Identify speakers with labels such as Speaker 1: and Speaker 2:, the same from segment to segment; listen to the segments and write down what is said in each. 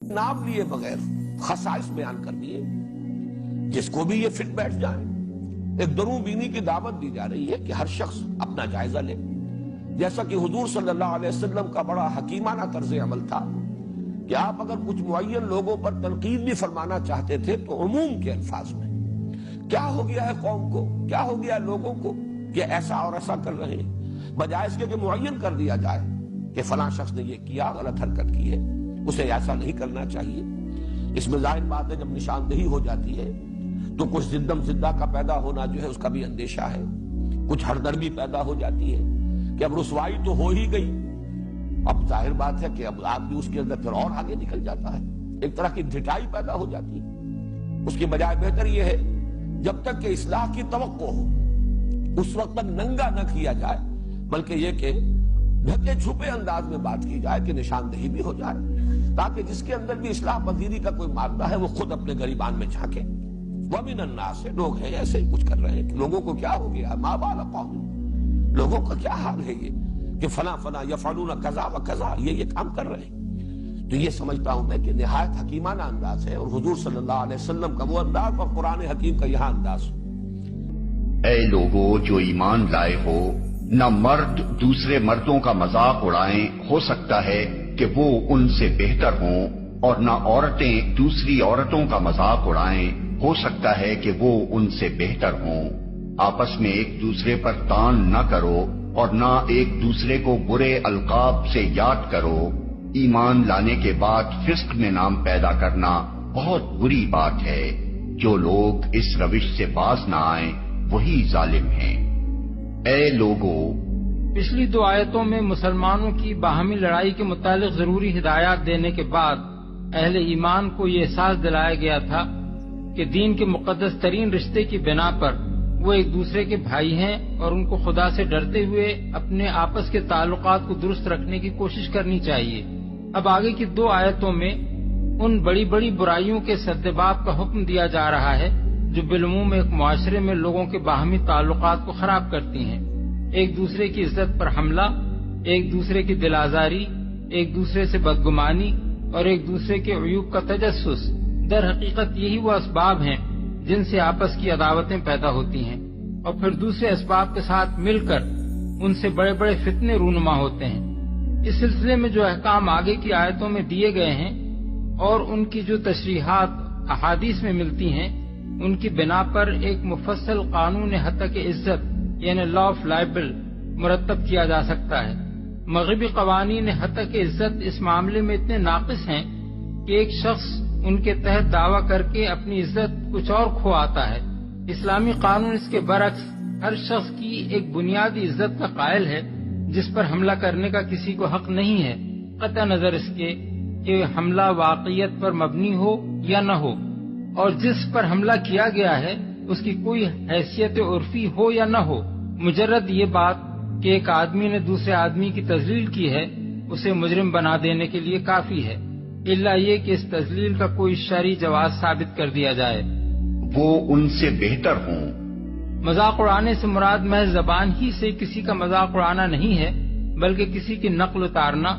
Speaker 1: نام لیے بغیر خصائص بیان کر دیے، جس کو بھی یہ فٹ بیٹھ جائے۔ ایک درون بینی کی دعوت دی جا رہی ہے کہ ہر شخص اپنا جائزہ لے، جیسا کہ حضور صلی اللہ علیہ وسلم کا بڑا حکیمانہ طرز عمل تھا کہ آپ اگر کچھ معین لوگوں پر تنقید بھی فرمانا چاہتے تھے تو عموم کے الفاظ میں، کیا ہو گیا ہے قوم کو، کیا ہو گیا ہے لوگوں کو کہ ایسا اور ایسا کر رہے ہیں، بجائے اس کے کہ معین کر دیا جائے کہ فلاں شخص نے یہ کیا، غلط حرکت کی ہے، اسے ایسا نہیں کرنا چاہیے۔ اس میں ظاہر بات ہے جب نشاندہی ہو جاتی ہے تو کچھ زدم زدہ کا پیدا ہونا جو ہے اس کا بھی اندیشہ ہے، کچھ ہردرمی پیدا ہو جاتی ہے کہ اب رسوائی تو ہو ہی گئی، اب ظاہر بات ہے کہ اب آدمی اس کے اندر پھر اور آگے نکل جاتا ہے، ایک طرح کی ڈھٹائی پیدا ہو جاتی ہے۔ اس کی بجائے بہتر یہ ہے جب تک کہ اصلاح کی توقع ہو اس وقت تک ننگا نہ کیا جائے، بلکہ یہ کہ ڈھکے چھپے انداز میں بات کی جائے کہ نشاندہی بھی ہو جائے، تاکہ جس کے اندر بھی اصلاح پذیری کا کوئی مادہ ہے وہ خود اپنے گریبان میں جھانکے۔ وَمِنَ النَّاسِ، لوگ ہیں ایسے ہی کچھ کر رہے ہیں کہ لوگوں کو کیا ہو گیا، مَا بَالَ قَوْمٍ، لوگوں کا کیا حال ہے یہ کہ فلاں فلاں یفعلون کذا و کذا، یہ کام کر رہے ہیں۔ تو یہ سمجھتا ہوں میں کہ نہایت حکیمانہ انداز ہے، اور حضور صلی اللہ علیہ وسلم کا وہ انداز اور قرآن حکیم کا یہاں انداز۔
Speaker 2: اے لوگو جو ایمان لائے ہو، نہ مرد دوسرے مردوں کا مذاق اڑائیں، ہو سکتا ہے کہ وہ ان سے بہتر ہوں، اور نہ عورتیں دوسری عورتوں کا مذاق اڑائیں، ہو سکتا ہے کہ وہ ان سے بہتر ہوں۔ آپس میں ایک دوسرے پر طعن نہ کرو، اور نہ ایک دوسرے کو برے القاب سے یاد کرو۔ ایمان لانے کے بعد فسق میں نام پیدا کرنا بہت بری بات ہے۔ جو لوگ اس روش سے باز نہ آئیں وہی ظالم ہیں۔ اے لوگو،
Speaker 3: پچھلی دو آیتوں میں مسلمانوں کی باہمی لڑائی کے متعلق ضروری ہدایات دینے کے بعد اہل ایمان کو یہ احساس دلایا گیا تھا کہ دین کے مقدس ترین رشتے کی بنا پر وہ ایک دوسرے کے بھائی ہیں، اور ان کو خدا سے ڈرتے ہوئے اپنے آپس کے تعلقات کو درست رکھنے کی کوشش کرنی چاہیے۔ اب آگے کی دو آیتوں میں ان بڑی بڑی برائیوں کے سدباب کا حکم دیا جا رہا ہے جو بالعموم ایک معاشرے میں لوگوں کے باہمی تعلقات کو خراب کرتی ہیں۔ ایک دوسرے کی عزت پر حملہ، ایک دوسرے کی دل آزاری، ایک دوسرے سے بدگمانی، اور ایک دوسرے کے عیوب کا تجسس، در حقیقت یہی وہ اسباب ہیں جن سے آپس کی عداوتیں پیدا ہوتی ہیں، اور پھر دوسرے اسباب کے ساتھ مل کر ان سے بڑے بڑے فتنے رونما ہوتے ہیں۔ اس سلسلے میں جو احکام آگے کی آیتوں میں دیے گئے ہیں اور ان کی جو تشریحات احادیث میں ملتی ہیں، ان کی بنا پر ایک مفصل قانون حتک عزت یعنی لا آف لائبل مرتب کیا جا سکتا ہے۔ مغربی قوانین حتک عزت اس معاملے میں اتنے ناقص ہیں کہ ایک شخص ان کے تحت دعویٰ کر کے اپنی عزت کچھ اور کھو آتا ہے۔ اسلامی قانون اس کے برعکس ہر شخص کی ایک بنیادی عزت کا قائل ہے جس پر حملہ کرنے کا کسی کو حق نہیں ہے، قطع نظر اس کے کہ حملہ واقعیت پر مبنی ہو یا نہ ہو، اور جس پر حملہ کیا گیا ہے اس کی کوئی حیثیت عرفی ہو یا نہ ہو۔ مجرد یہ بات کہ ایک آدمی نے دوسرے آدمی کی تذلیل کی ہے اسے مجرم بنا دینے کے لیے کافی ہے، الا یہ کہ اس تذلیل کا کوئی شرعی جواز ثابت کر دیا جائے۔
Speaker 2: وہ ان سے بہتر ہوں۔
Speaker 3: مذاق اڑانے سے مراد محض زبان ہی سے کسی کا مذاق اڑانا نہیں ہے، بلکہ کسی کی نقل اتارنا،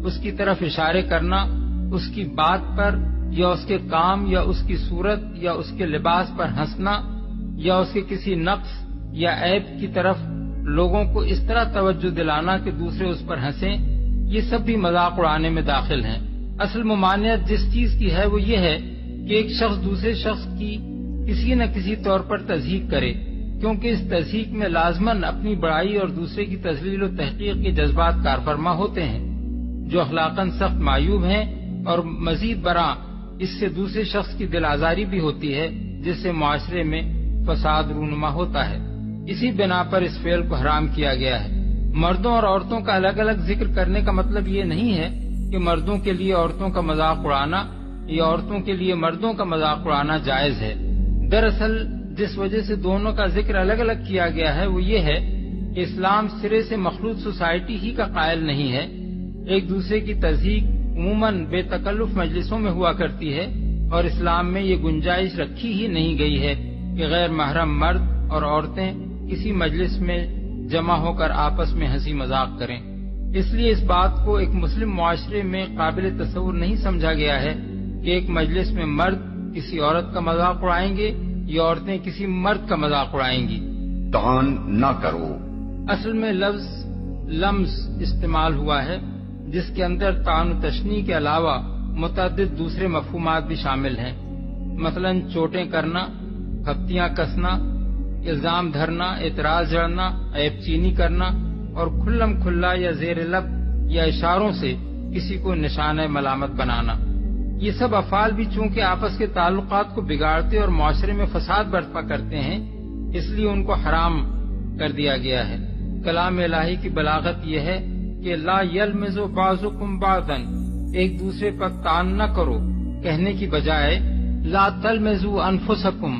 Speaker 3: اس کی طرف اشارے کرنا، اس کی بات پر یا اس کے کام یا اس کی صورت یا اس کے لباس پر ہنسنا، یا اس کے کسی نقص یا عیب کی طرف لوگوں کو اس طرح توجہ دلانا کہ دوسرے اس پر ہنسیں، یہ سب بھی مذاق اڑانے میں داخل ہیں۔ اصل ممانعت جس چیز کی ہے وہ یہ ہے کہ ایک شخص دوسرے شخص کی کسی نہ کسی طور پر تضحیک کرے، کیونکہ اس تضحیک میں لازماً اپنی بڑائی اور دوسرے کی تذلیل و تحقیر کے جذبات کارفرما ہوتے ہیں جو اخلاقاً سخت معیوب ہیں، اور مزید برآں اس سے دوسرے شخص کی دل آزاری بھی ہوتی ہے جس سے معاشرے میں فساد رونما ہوتا ہے۔ اسی بنا پر اس فعل کو حرام کیا گیا ہے۔ مردوں اور عورتوں کا الگ الگ ذکر کرنے کا مطلب یہ نہیں ہے کہ مردوں کے لیے عورتوں کا مذاق اڑانا یا عورتوں کے لیے مردوں کا مذاق اڑانا جائز ہے۔ دراصل جس وجہ سے دونوں کا ذکر الگ الگ کیا گیا ہے وہ یہ ہے کہ اسلام سرے سے مخلوط سوسائٹی ہی کا قائل نہیں ہے۔ ایک دوسرے کی تضحیک عموماً بے تکلف مجلسوں میں ہوا کرتی ہے، اور اسلام میں یہ گنجائش رکھی ہی نہیں گئی ہے کہ غیر محرم مرد اور عورتیں کسی مجلس میں جمع ہو کر آپس میں ہنسی مذاق کریں۔ اس لیے اس بات کو ایک مسلم معاشرے میں قابل تصور نہیں سمجھا گیا ہے کہ ایک مجلس میں مرد کسی عورت کا مذاق اڑائیں گے یا عورتیں کسی مرد کا مذاق اڑائیں گی۔
Speaker 2: طعن نہ کرو۔
Speaker 3: اصل میں لفظ لمز استعمال ہوا ہے جس کے اندر طعن و تشنیع کے علاوہ متعدد دوسرے مفہومات بھی شامل ہیں، مثلا چوٹیں کرنا، پھپتیاں کسنا، الزام دھرنا، اعتراض جڑنا، عیب چینی کرنا اور کھلم کھلا یا زیر لب یا اشاروں سے کسی کو نشانہ ملامت بنانا۔ یہ سب افعال بھی چونکہ آپس کے تعلقات کو بگاڑتے اور معاشرے میں فساد برپا کرتے ہیں، اس لیے ان کو حرام کر دیا گیا ہے۔ کلام الہی کی بلاغت یہ ہے کہ لا یلمز بعضکم بعضا، ایک دوسرے پر طعن نہ کرو، کہنے کی بجائے لا تلمزوا انفسکم،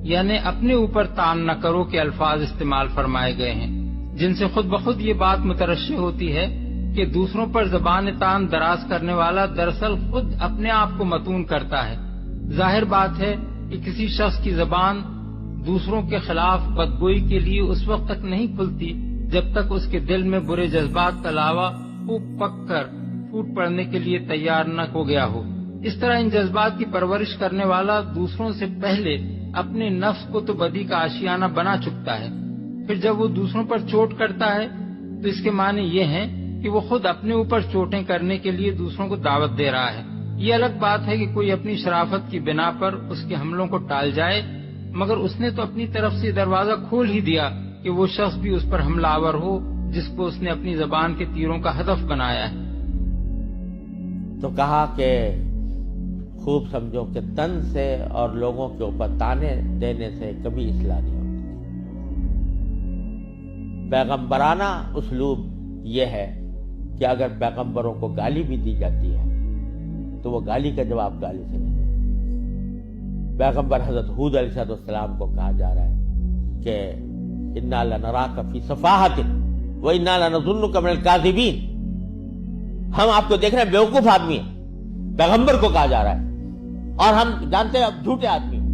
Speaker 3: یعنی اپنے اوپر طعن نہ کرو کے الفاظ استعمال فرمائے گئے ہیں، جن سے خود بخود یہ بات مترشح ہوتی ہے کہ دوسروں پر زبان طعن دراز کرنے والا دراصل خود اپنے آپ کو متون کرتا ہے۔ ظاہر بات ہے کہ کسی شخص کی زبان دوسروں کے خلاف بدگوئی کے لیے اس وقت تک نہیں کھلتی جب تک اس کے دل میں برے جذبات کا لاوا خوب پک کر پھوٹ پڑنے کے لیے تیار نہ ہو گیا ہو۔ اس طرح ان جذبات کی پرورش کرنے والا دوسروں سے پہلے اپنے نفس کو تو بدی کا آشیانہ بنا چکتا ہے، پھر جب وہ دوسروں پر چوٹ کرتا ہے تو اس کے معنی یہ ہیں کہ وہ خود اپنے اوپر چوٹیں کرنے کے لیے دوسروں کو دعوت دے رہا ہے۔ یہ الگ بات ہے کہ کوئی اپنی شرافت کی بنا پر اس کے حملوں کو ٹال جائے، مگر اس نے تو اپنی طرف سے دروازہ کھول ہی دیا کہ وہ شخص بھی اس پر حملہ آور ہو جس کو اس نے اپنی زبان کے تیروں کا ہدف بنایا ہے۔
Speaker 4: تو کہا کہ خوب سمجھو کہ تن سے اور لوگوں کے اوپر تانے دینے سے کبھی اصلاح نہیں ہوتی۔ پیغمبرانہ اسلوب یہ ہے کہ اگر پیغمبروں کو گالی بھی دی جاتی ہے تو وہ گالی کا جواب گالی سے نہیں دیتے۔ پیغمبر حضرت ہود علیہ السلام کو کہا جا رہا ہے کہ انا لنراک فی صفاحۃ و انا لنظنک من الکاذبین، ہم آپ کو دیکھ رہے ہیں بیوقوف آدمی ہیں، پیغمبر کو کہا جا رہا ہے، اور ہم جانتے ہیں اب جھوٹے آدمی ہیں۔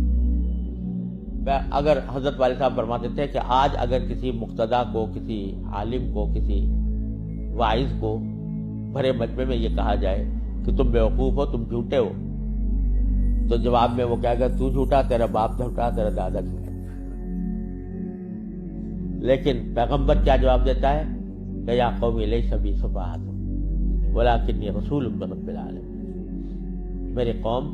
Speaker 4: اگر حضرت والد صاحب فرماتے تھے کہ آج اگر کسی مقتدی کو، کسی عالم کو، کسی واعظ کو بھرے مجمع میں یہ کہا جائے کہ تم بیوقوف ہو، تم جھوٹے ہو، تو جواب میں وہ کہے گا تو جھوٹا، تیرا باپ جھوٹا، تیرا دادا جھوٹا۔ لیکن پیغمبر کیا جواب دیتا ہے کہ یا قوم لیس بی صفاحۃ ولکنی رسول من رب العالمین، میری قوم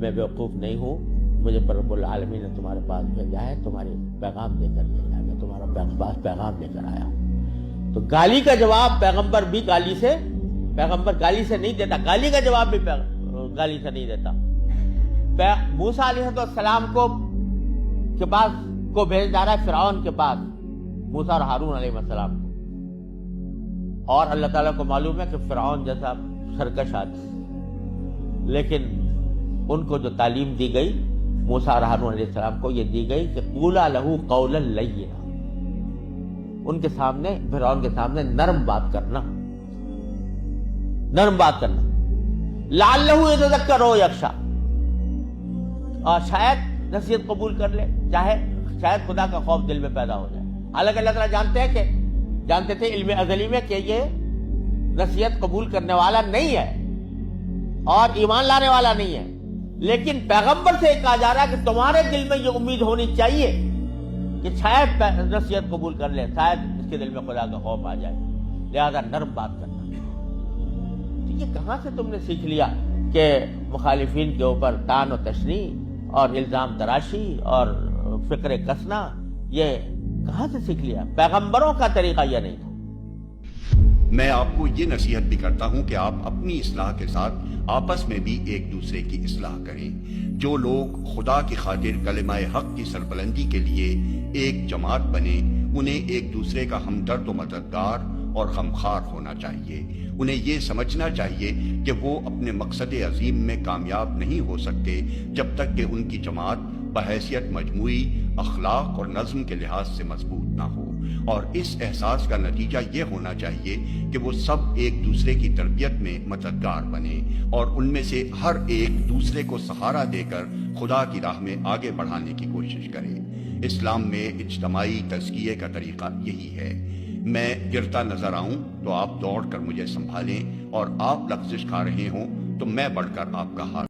Speaker 4: میں بیوقوف نہیں ہوں، مجھے رب العالمین نے تمہارے پاس بھیجا ہے، تمہاری پیغام دے کر بھیجا ہے، میں تمہارا پاس پیغام لے کر آیا ہوں۔ تو گالی کا جواب پیغمبر بھی پیغمبر گالی سے نہیں دیتا، گالی کا جواب بھی گالی سے نہیں دیتا۔ موسیٰ علیہ السلام کے پاس کو بھیج جا رہا ہے فرعون کے پاس، موسیٰ اور ہارون علیہ السلام کو، اور اللہ تعالیٰ کو معلوم ہے کہ فرعون جیسا سرکش آدمی، لیکن ان کو جو تعلیم دی گئی موسیٰ اور ہارون علیہ السلام کو، یہ دی گئی کہ قولا لہو قولا لینا، ان کے سامنے، فرعون کے سامنے نرم بات کرنا، لعلہ یتذکر او یخشی، اور شاید نصیحت قبول کر لے، شاید خدا کا خوف دل میں پیدا ہو جائے۔ حالانکہ اللہ تعالیٰ جانتے تھے علم ازلی میں کہ یہ نصیحت قبول کرنے والا نہیں ہے اور ایمان لانے والا نہیں ہے، لیکن پیغمبر سے کہا جا رہا ہے کہ تمہارے دل میں یہ امید ہونی چاہیے کہ شاید نصیحت قبول کر لے، شاید اس کے دل میں خدا کا خوف آ جائے، لہذا نرم بات کرنا۔ تو یہ کہاں سے تم نے سیکھ لیا کہ مخالفین کے اوپر طعن و تشنیع اور الزام تراشی اور فکر کسنا، یہ کہاں سے سیکھ لیا؟ پیغمبروں کا طریقہ یہ نہیں تھا۔
Speaker 2: میں آپ کو یہ نصیحت بھی کرتا ہوں کہ آپ اپنی اصلاح کے ساتھ آپس میں بھی ایک دوسرے کی اصلاح کریں۔ جو لوگ خدا کی خاطر کلمہ حق کی سربلندی کے لیے ایک جماعت بنے، انہیں ایک دوسرے کا ہمدرد و مددگار اور غمخوار ہونا چاہیے۔ انہیں یہ سمجھنا چاہیے کہ وہ اپنے مقصد عظیم میں کامیاب نہیں ہو سکتے جب تک کہ ان کی جماعت بحیثیت مجموعی اخلاق اور نظم کے لحاظ سے مضبوط نہ ہو، اور اس احساس کا نتیجہ یہ ہونا چاہیے کہ وہ سب ایک دوسرے کی تربیت میں مددگار بنے اور ان میں سے ہر ایک دوسرے کو سہارا دے کر خدا کی راہ میں آگے بڑھانے کی کوشش کرے۔ اسلام میں اجتماعی تزکیے کا طریقہ یہی ہے۔ میں گرتا نظر آؤں تو آپ دوڑ کر مجھے سنبھالیں، اور آپ لغزش کھا رہے ہوں تو میں بڑھ کر آپ کا ہاتھ